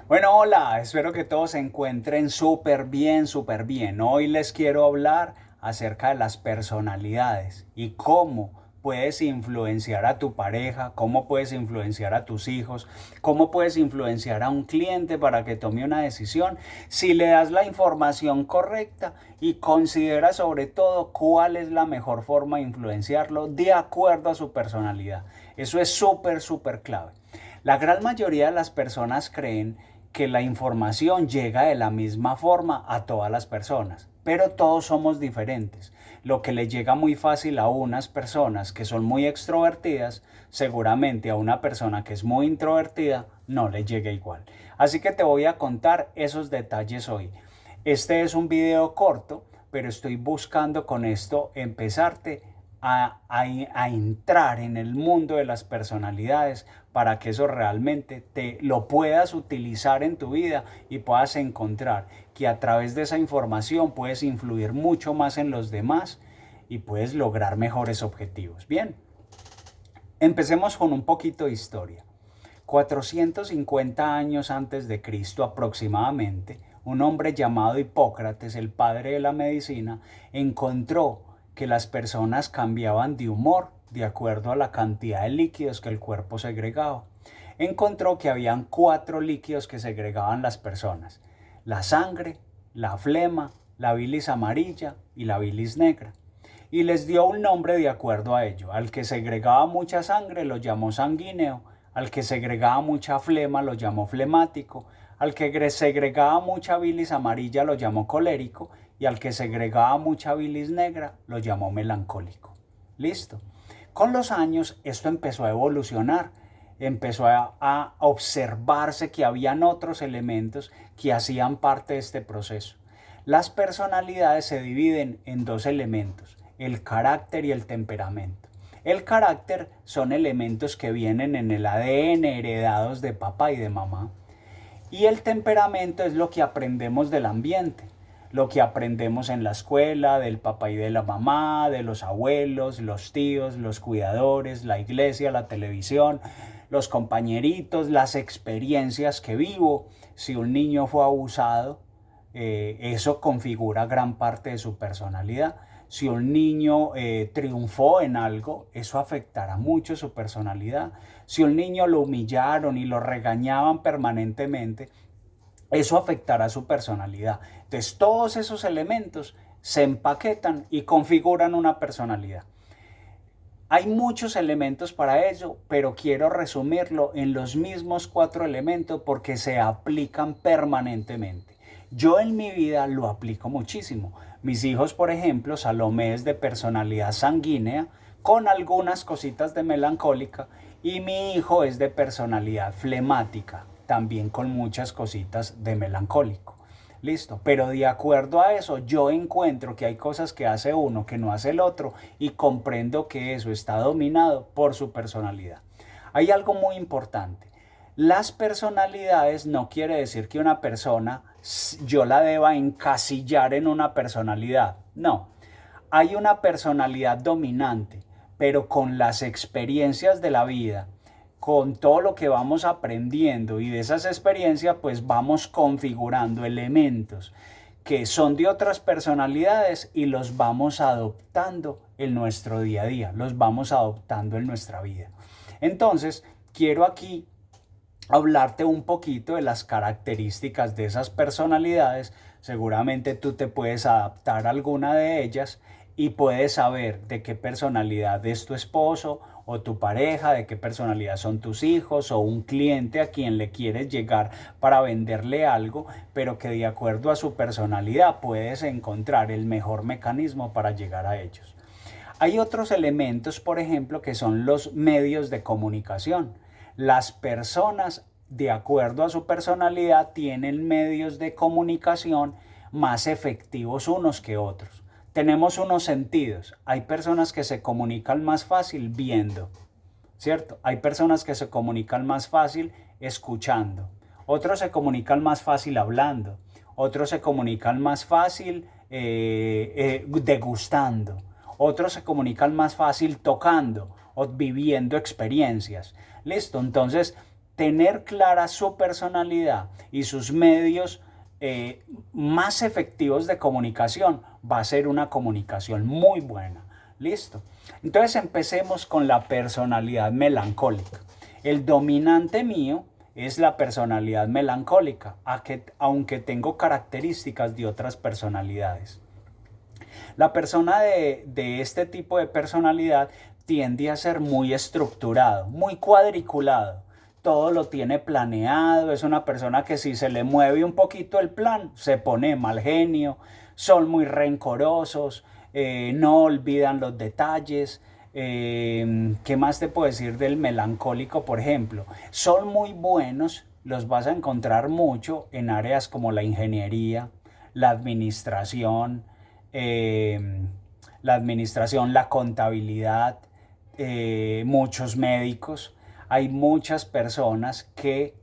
Bueno, hola, espero que todos se encuentren súper bien, súper bien. Hoy les quiero hablar acerca de las personalidades y cómo puedes influenciar a tu pareja, cómo puedes influenciar a tus hijos, cómo puedes influenciar a un cliente para que tome una decisión si le das la información correcta y considera sobre todo cuál es la mejor forma de influenciarlo de acuerdo a su personalidad. Eso es súper, súper clave. La gran mayoría de las personas creen que la información llega de la misma forma a todas las personas, pero todos somos diferentes. Lo que le llega muy fácil a unas personas que son muy extrovertidas, seguramente a una persona que es muy introvertida no le llega igual. Así que te voy a contar esos detalles hoy. Este es un video corto, pero estoy buscando con esto empezarte a entrar en el mundo de las personalidades para que eso realmente te lo puedas utilizar en tu vida y puedas encontrar que a través de esa información puedes influir mucho más en los demás y puedes lograr mejores objetivos. Bien, empecemos con un poquito de historia. 450 años antes de Cristo aproximadamente, un hombre llamado Hipócrates, el padre de la medicina, encontró que las personas cambiaban de humor de acuerdo a la cantidad de líquidos que el cuerpo segregaba. Encontró que habían 4 líquidos que segregaban las personas: la sangre, la flema, la bilis amarilla y la bilis negra. Y les dio un nombre de acuerdo a ello. Al que segregaba mucha sangre lo llamó sanguíneo, al que segregaba mucha flema lo llamó flemático, al que segregaba mucha bilis amarilla lo llamó colérico y al que segregaba mucha bilis negra lo llamó melancólico. Listo. Con los años esto empezó a evolucionar, empezó a observarse que habían otros elementos que hacían parte de este proceso. Las personalidades se dividen en dos elementos: el carácter y el temperamento. El carácter son elementos que vienen en el ADN heredados de papá y de mamá. Y el temperamento es lo que aprendemos del ambiente, lo que aprendemos en la escuela, del papá y de la mamá, de los abuelos, los tíos, los cuidadores, la iglesia, la televisión, los compañeritos, las experiencias que vivo. Si un niño fue abusado, eso configura gran parte de su personalidad. Si un niño triunfó en algo, eso afectará mucho su personalidad. Si un niño lo humillaron y lo regañaban permanentemente, eso afectará su personalidad. Entonces, todos esos elementos se empaquetan y configuran una personalidad. Hay muchos elementos para ello, pero quiero resumirlo en los mismos 4 elementos porque se aplican permanentemente. Yo en mi vida lo aplico muchísimo. Mis hijos, por ejemplo, Salomé es de personalidad sanguínea con algunas cositas de melancólica y mi hijo es de personalidad flemática, también con muchas cositas de melancólico. Listo, pero de acuerdo a eso yo encuentro que hay cosas que hace uno que no hace el otro y comprendo que eso está dominado por su personalidad. Hay algo muy importante. Las personalidades no quiere decir que una persona yo la deba encasillar en una personalidad. No, hay una personalidad dominante, pero con las experiencias de la vida, con todo lo que vamos aprendiendo y de esas experiencias, pues vamos configurando elementos que son de otras personalidades y los vamos adoptando en nuestro día a día, los vamos adoptando en nuestra vida. Entonces, quiero aquí hablarte un poquito de las características de esas personalidades. Seguramente tú te puedes adaptar a alguna de ellas y puedes saber de qué personalidad es tu esposo o tu pareja, de qué personalidad son tus hijos o un cliente a quien le quieres llegar para venderle algo, pero que de acuerdo a su personalidad puedes encontrar el mejor mecanismo para llegar a ellos. Hay otros elementos, por ejemplo, que son los medios de comunicación. Las personas, de acuerdo a su personalidad, tienen medios de comunicación más efectivos unos que otros. Tenemos unos sentidos. Hay personas que se comunican más fácil viendo, ¿cierto? Hay personas que se comunican más fácil escuchando. Otros se comunican más fácil hablando. Otros se comunican más fácil degustando. Otros se comunican más fácil tocando o viviendo experiencias. Listo, entonces tener clara su personalidad y sus medios más efectivos de comunicación va a ser una comunicación muy buena. ¿Listo? Entonces empecemos con la personalidad melancólica. El dominante mío es la personalidad melancólica, aunque tengo características de otras personalidades. La persona de este tipo de personalidad tiende a ser muy estructurado, muy cuadriculado. Todo lo tiene planeado, es una persona que si se le mueve un poquito el plan, se pone mal genio, son muy rencorosos, no olvidan los detalles. ¿Qué más te puedo decir del melancólico, por ejemplo? Son muy buenos, los vas a encontrar mucho en áreas como la ingeniería, la administración, la contabilidad, muchos médicos. Hay muchas personas que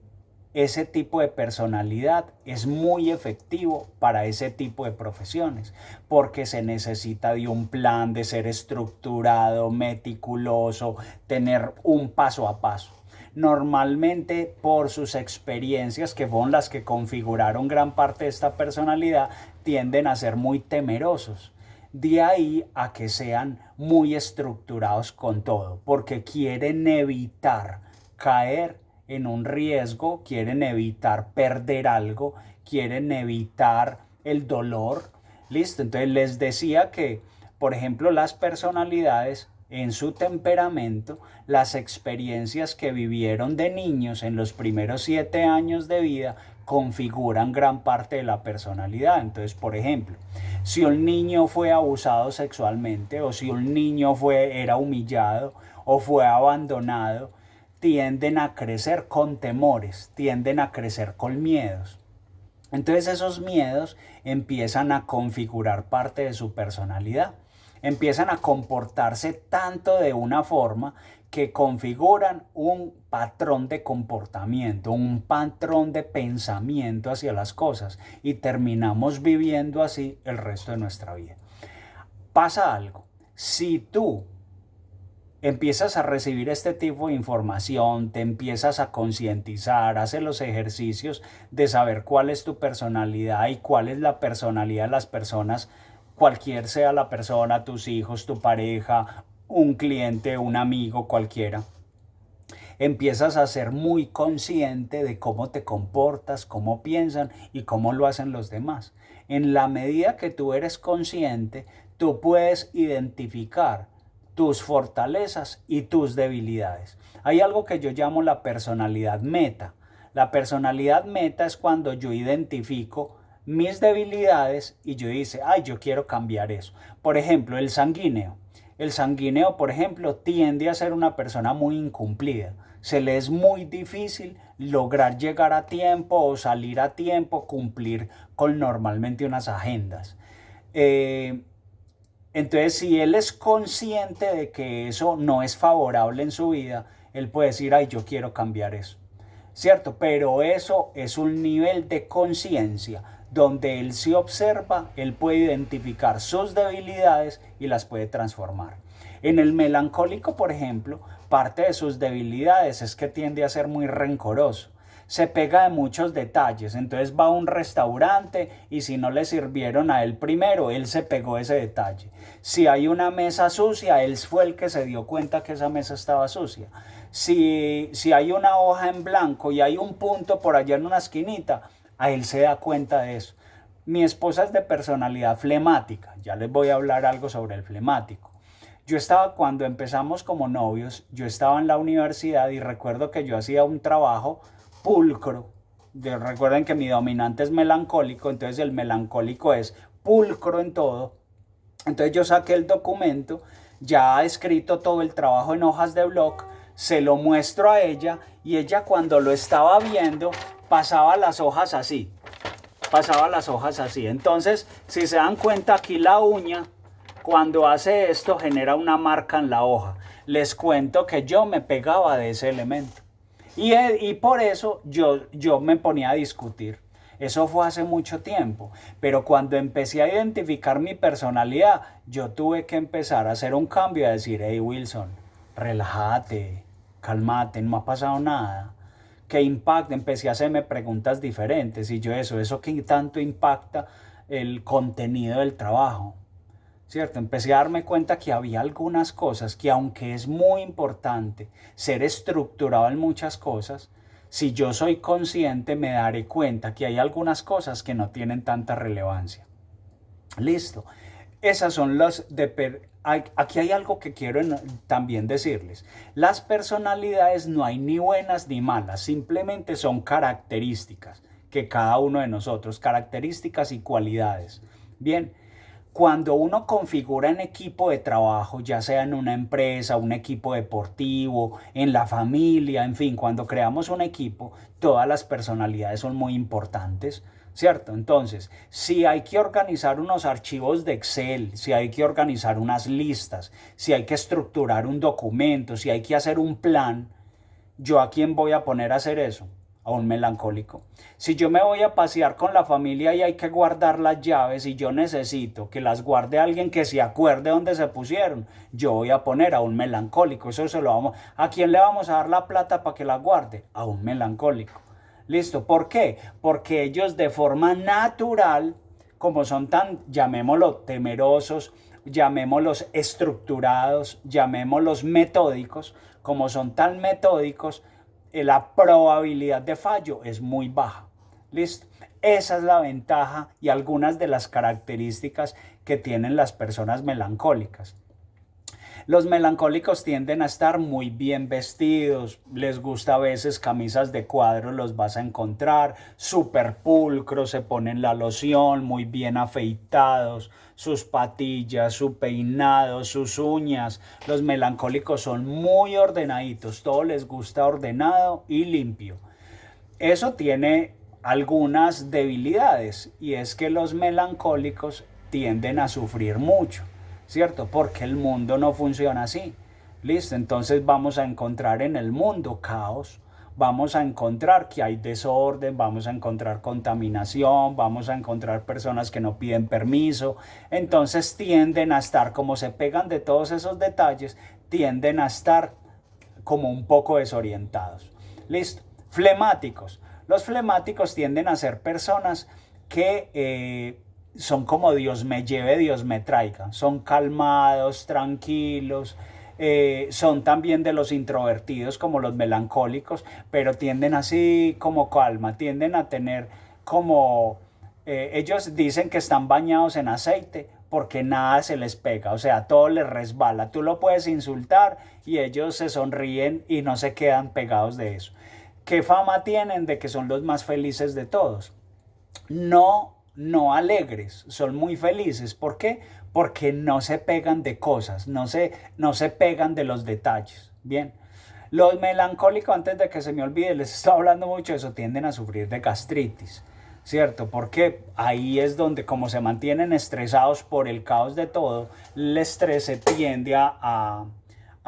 ese tipo de personalidad es muy efectivo para ese tipo de profesiones, porque se necesita de un plan, de ser estructurado, meticuloso, tener un paso a paso. Normalmente por sus experiencias, que fueron las que configuraron gran parte de esta personalidad, tienden a ser muy temerosos. De ahí a que sean muy estructurados con todo, porque quieren evitar caer en un riesgo, quieren evitar perder algo, quieren evitar el dolor. Listo, entonces les decía que, por ejemplo, las personalidades en su temperamento, las experiencias que vivieron de niños en los primeros 7 años de vida configuran gran parte de la personalidad. Entonces, por ejemplo, si un niño fue abusado sexualmente o si un niño era humillado o fue abandonado, tienden a crecer con temores, tienden a crecer con miedos. Entonces esos miedos empiezan a configurar parte de su personalidad, empiezan a comportarse tanto de una forma que configuran un patrón de comportamiento, un patrón de pensamiento hacia las cosas y terminamos viviendo así el resto de nuestra vida. Pasa algo, si tú empiezas a recibir este tipo de información, te empiezas a concientizar, haces los ejercicios de saber cuál es tu personalidad y cuál es la personalidad de las personas, cualquier sea la persona, tus hijos, tu pareja, un cliente, un amigo, cualquiera. Empiezas a ser muy consciente de cómo te comportas, cómo piensan y cómo lo hacen los demás. En la medida que tú eres consciente, tú puedes identificar tus fortalezas y tus debilidades. Hay algo que yo llamo la personalidad meta. La personalidad meta es cuando yo identifico mis debilidades y yo dice, ay, yo quiero cambiar eso. Por ejemplo, el sanguíneo. El sanguíneo, por ejemplo, tiende a ser una persona muy incumplida. Se le es muy difícil lograr llegar a tiempo o salir a tiempo, cumplir con normalmente unas agendas. Entonces, si él es consciente de que eso no es favorable en su vida, él puede decir, ay, yo quiero cambiar eso. ¿Cierto? Pero eso es un nivel de conciencia donde él se observa, él puede identificar sus debilidades y las puede transformar. En el melancólico, por ejemplo, parte de sus debilidades es que tiende a ser muy rencoroso. Se pega de muchos detalles, entonces va a un restaurante y si no le sirvieron a él primero, él se pegó ese detalle. Si hay una mesa sucia, él fue el que se dio cuenta que esa mesa estaba sucia. Si hay una hoja en blanco y hay un punto por allá en una esquinita, a él se da cuenta de eso. Mi esposa es de personalidad flemática, ya les voy a hablar algo sobre el flemático. Cuando empezamos como novios, yo estaba en la universidad y recuerdo que yo hacía un trabajo pulcro. Recuerden que mi dominante es melancólico, entonces el melancólico es pulcro en todo. Entonces yo saqué el documento, ya escrito todo el trabajo en hojas de blog, se lo muestro a ella y ella cuando lo estaba viendo pasaba las hojas así. Entonces, si se dan cuenta aquí la uña, cuando hace esto genera una marca en la hoja. Les cuento que yo me pegaba de ese elemento. Y por eso yo me ponía a discutir. Eso fue hace mucho tiempo. Pero cuando empecé a identificar mi personalidad, yo tuve que empezar a hacer un cambio y a decir, hey Wilson, relájate, cálmate, no ha pasado nada. ¿Qué impacta? Empecé a hacerme preguntas diferentes y yo eso que tanto impacta el contenido del trabajo, ¿cierto? Empecé a darme cuenta que había algunas cosas que, aunque es muy importante ser estructurado en muchas cosas, si yo soy consciente me daré cuenta que hay algunas cosas que no tienen tanta relevancia. Listo. Esas son las aquí hay algo que quiero también decirles. Las personalidades no hay ni buenas ni malas, simplemente son características que cada uno de nosotros, características y cualidades. Bien, cuando uno configura en equipo de trabajo, ya sea en una empresa, un equipo deportivo, en la familia, en fin, cuando creamos un equipo, todas las personalidades son muy importantes, ¿cierto? Entonces, si hay que organizar unos archivos de Excel, si hay que organizar unas listas, si hay que estructurar un documento, si hay que hacer un plan, ¿yo a quién voy a poner a hacer eso? A un melancólico. Si yo me voy a pasear con la familia y hay que guardar las llaves y yo necesito que las guarde alguien que se acuerde dónde se pusieron, yo voy a poner a un melancólico. Eso se lo vamos. ¿A quién le vamos a dar la plata para que la guarde? A un melancólico. ¿Listo? ¿Por qué? Porque ellos de forma natural, como son tan, llamémoslo, temerosos, llamémoslos estructurados, llamémoslos metódicos, como son tan metódicos, la probabilidad de fallo es muy baja. ¿Listo? Esa es la ventaja y algunas de las características que tienen las personas melancólicas. Los melancólicos tienden a estar muy bien vestidos, les gusta a veces camisas de cuadro, los vas a encontrar, súper pulcros, se ponen la loción, muy bien afeitados, sus patillas, su peinado, sus uñas. Los melancólicos son muy ordenaditos, todo les gusta ordenado y limpio. Eso tiene algunas debilidades y es que los melancólicos tienden a sufrir mucho, ¿cierto? Porque el mundo no funciona así. Listo, entonces vamos a encontrar en el mundo caos, vamos a encontrar que hay desorden, vamos a encontrar contaminación, vamos a encontrar personas que no piden permiso, entonces tienden a estar, como se pegan de todos esos detalles, tienden a estar como un poco desorientados. Listo, flemáticos. Los flemáticos tienden a ser personas que son como Dios me lleve, Dios me traiga. Son calmados, tranquilos, son también de los introvertidos como los melancólicos, pero tienden así como calma, tienden a tener como, ellos dicen que están bañados en aceite porque nada se les pega, o sea, todo les resbala. Tú lo puedes insultar y ellos se sonríen y no se quedan pegados de eso. ¿Qué fama tienen de que son los más felices de todos? No alegres, son muy felices. ¿Por qué? Porque no se pegan de cosas, no se pegan de los detalles. Bien, los melancólicos, antes de que se me olvide, les estoy hablando mucho de eso, tienden a sufrir de gastritis, ¿cierto? Porque ahí es donde, como se mantienen estresados por el caos de todo, el estrés se tiende a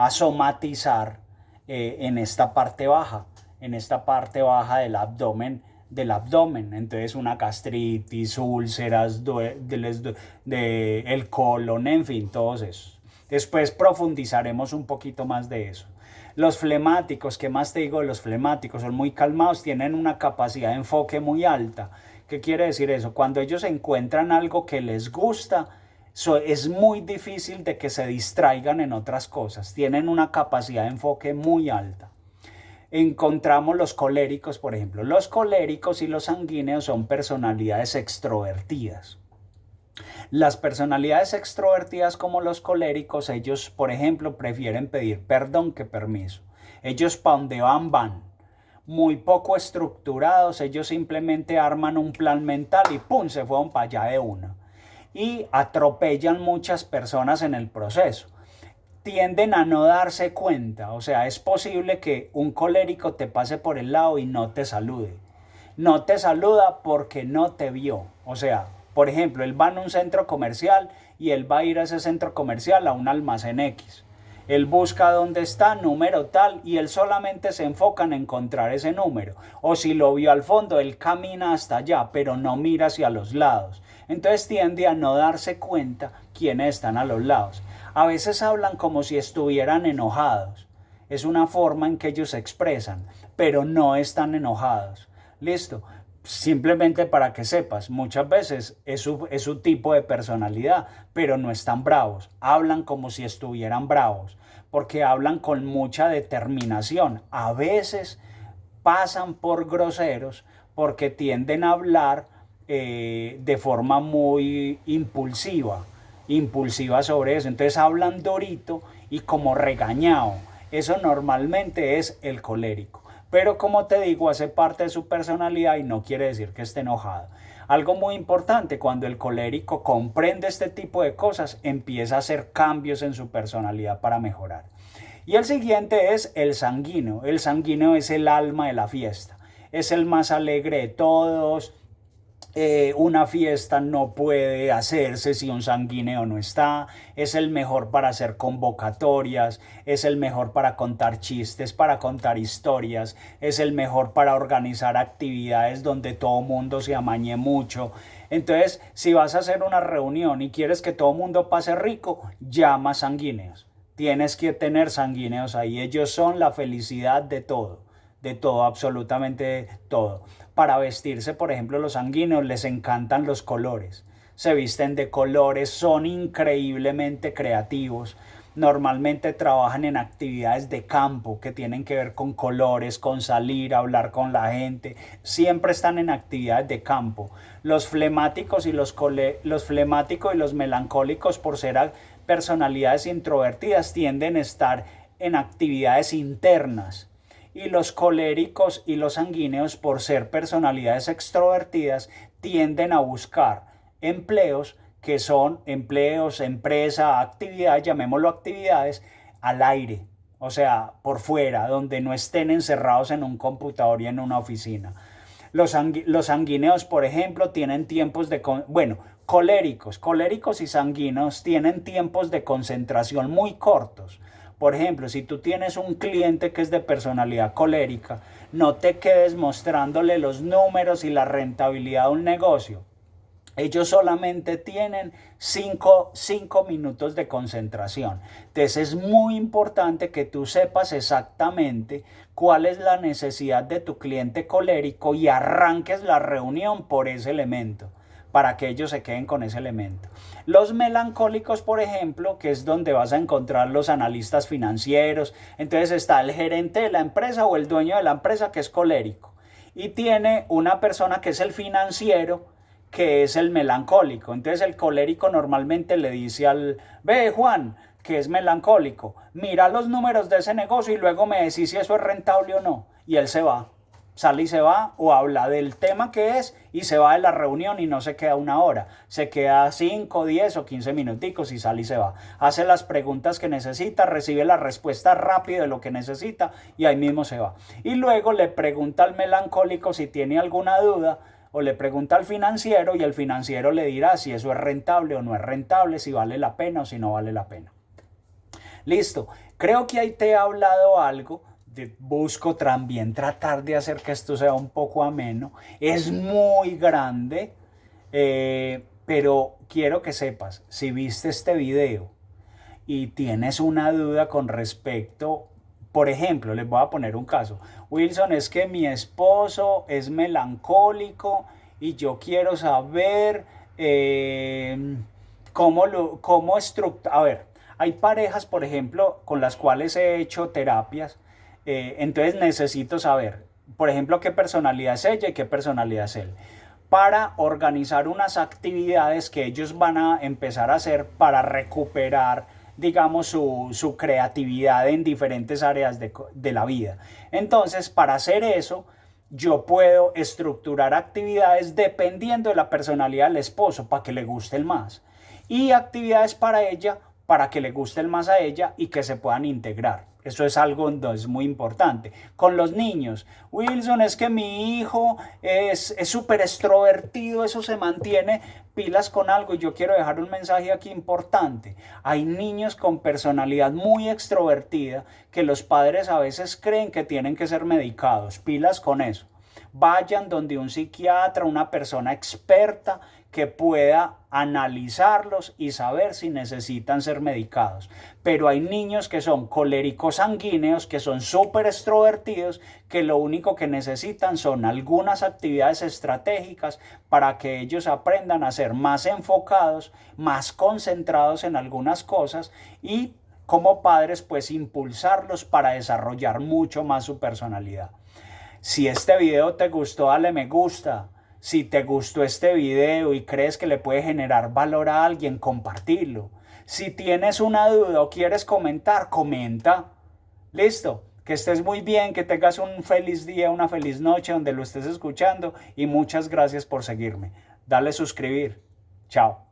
somatizar en esta parte baja del abdomen, entonces una gastritis, úlceras el colon, en fin, todos esos. Después profundizaremos un poquito más de eso. Los flemáticos, ¿qué más te digo de los flemáticos? Son muy calmados, tienen una capacidad de enfoque muy alta. ¿Qué quiere decir eso? Cuando ellos encuentran algo que les gusta, es muy difícil de que se distraigan en otras cosas. Tienen una capacidad de enfoque muy alta. Encontramos los coléricos, por ejemplo. Los coléricos y los sanguíneos son personalidades extrovertidas. Las personalidades extrovertidas como los coléricos, ellos, por ejemplo, prefieren pedir perdón que permiso. Ellos para donde van. Muy poco estructurados, ellos simplemente arman un plan mental y ¡pum! Se fueron para allá de una. Y atropellan muchas personas en el proceso. Tienden a no darse cuenta, o sea, es posible que un colérico te pase por el lado y no te salude. No te saluda porque no te vio. O sea, por ejemplo, él va a un centro comercial y él va a ir a ese centro comercial a un almacén X. Él busca dónde está, número tal, y él solamente se enfoca en encontrar ese número. O si lo vio al fondo, él camina hasta allá, pero no mira hacia los lados. Entonces tiende a no darse cuenta quiénes están a los lados. A veces hablan como si estuvieran enojados. es una forma en que ellos se expresan, pero no están enojados. ¿Listo? Simplemente para que sepas, muchas veces es su tipo de personalidad, pero no están bravos, hablan como si estuvieran bravos, porque hablan con mucha determinación. A veces pasan por groseros porque tienden a hablar de forma muy impulsiva sobre eso. Entonces hablan dorito y como regañado. Eso normalmente es el colérico. Pero como te digo, hace parte de su personalidad y no quiere decir que esté enojado. Algo muy importante, cuando el colérico comprende este tipo de cosas, empieza a hacer cambios en su personalidad para mejorar. Y el siguiente es el sanguíneo. El sanguíneo es el alma de la fiesta. Es el más alegre de todos. Una fiesta no puede hacerse si un sanguíneo no está. Es el mejor para hacer convocatorias. Es el mejor para contar chistes, para contar historias. Es el mejor para organizar actividades donde todo mundo se amañe mucho. Entonces, si vas a hacer una reunión y quieres que todo mundo pase rico, llama sanguíneos. Tienes que tener sanguíneos ahí. Ellos son la felicidad de todo, absolutamente todo. Para vestirse, por ejemplo, los sanguíneos les encantan los colores. Se visten de colores, son increíblemente creativos. Normalmente trabajan en actividades de campo que tienen que ver con colores, con salir, hablar con la gente. Siempre están en actividades de campo. Los flemáticos y los flemáticos y los melancólicos, por ser personalidades introvertidas, tienden a estar en actividades internas. Y los coléricos y los sanguíneos, por ser personalidades extrovertidas, tienden a buscar empleos que son empleos, empresa, actividades, llamémoslo actividades, al aire, o sea, por fuera, donde no estén encerrados en un computador y en una oficina. Los sanguíneos, por ejemplo, tienen tiempos de... Bueno, coléricos y sanguíneos tienen tiempos de concentración muy cortos. Por ejemplo, si tú tienes un cliente que es de personalidad colérica, no te quedes mostrándole los números y la rentabilidad de un negocio. Ellos solamente tienen 5 minutos de concentración. Entonces es muy importante que tú sepas exactamente cuál es la necesidad de tu cliente colérico y arranques la reunión por ese elemento, para que ellos se queden con ese elemento. Los melancólicos, por ejemplo, que es donde vas a encontrar los analistas financieros. Entonces está el gerente de la empresa o el dueño de la empresa, que es colérico, y tiene una persona que es el financiero, que es el melancólico. Entonces el colérico normalmente le dice ve Juan, que es melancólico, mira los números de ese negocio y luego me decís si eso es rentable o no. Y él se va, sale y se va, o habla del tema que es y se va de la reunión y no se queda una hora, se queda 5, 10 o 15 minuticos y sale y se va. Hace las preguntas que necesita, recibe la respuesta rápido de lo que necesita y ahí mismo se va. Y luego le pregunta al melancólico si tiene alguna duda, o le pregunta al financiero y el financiero le dirá si eso es rentable o no es rentable, si vale la pena o si no vale la pena. Listo, creo que ahí te he hablado algo. Busco también tratar de hacer que esto sea un poco ameno. Es muy grande, pero quiero que sepas, si viste este video y tienes una duda con respecto, por ejemplo, les voy a poner un caso. Wilson, es que mi esposo es melancólico y yo quiero saber cómo estructurar. A ver, hay parejas, por ejemplo, con las cuales he hecho terapias. Entonces necesito saber, por ejemplo, qué personalidad es ella y qué personalidad es él, para organizar unas actividades que ellos van a empezar a hacer para recuperar, digamos, su creatividad en diferentes áreas de la vida. Entonces, para hacer eso, yo puedo estructurar actividades dependiendo de la personalidad del esposo para que le guste el más, y actividades para ella para que le guste el más a ella y que se puedan integrar. Eso es algo entonces muy importante. Con los niños, Wilson, es que mi hijo es súper extrovertido, eso se mantiene, pilas con algo. Y yo quiero dejar un mensaje aquí importante. Hay niños con personalidad muy extrovertida que los padres a veces creen que tienen que ser medicados, pilas con eso. vayan donde un psiquiatra, una persona experta que pueda analizarlos y saber si necesitan ser medicados. Pero hay niños que son coléricos sanguíneos, que son súper extrovertidos, que lo único que necesitan son algunas actividades estratégicas para que ellos aprendan a ser más enfocados, más concentrados en algunas cosas y como padres pues impulsarlos para desarrollar mucho más su personalidad. Si este video te gustó, dale me gusta. Si te gustó este video y crees que le puede generar valor a alguien, compartilo. Si tienes una duda o quieres comentar, comenta. Listo. Que estés muy bien, que tengas un feliz día, una feliz noche donde lo estés escuchando y muchas gracias por seguirme. Dale suscribir. Chao.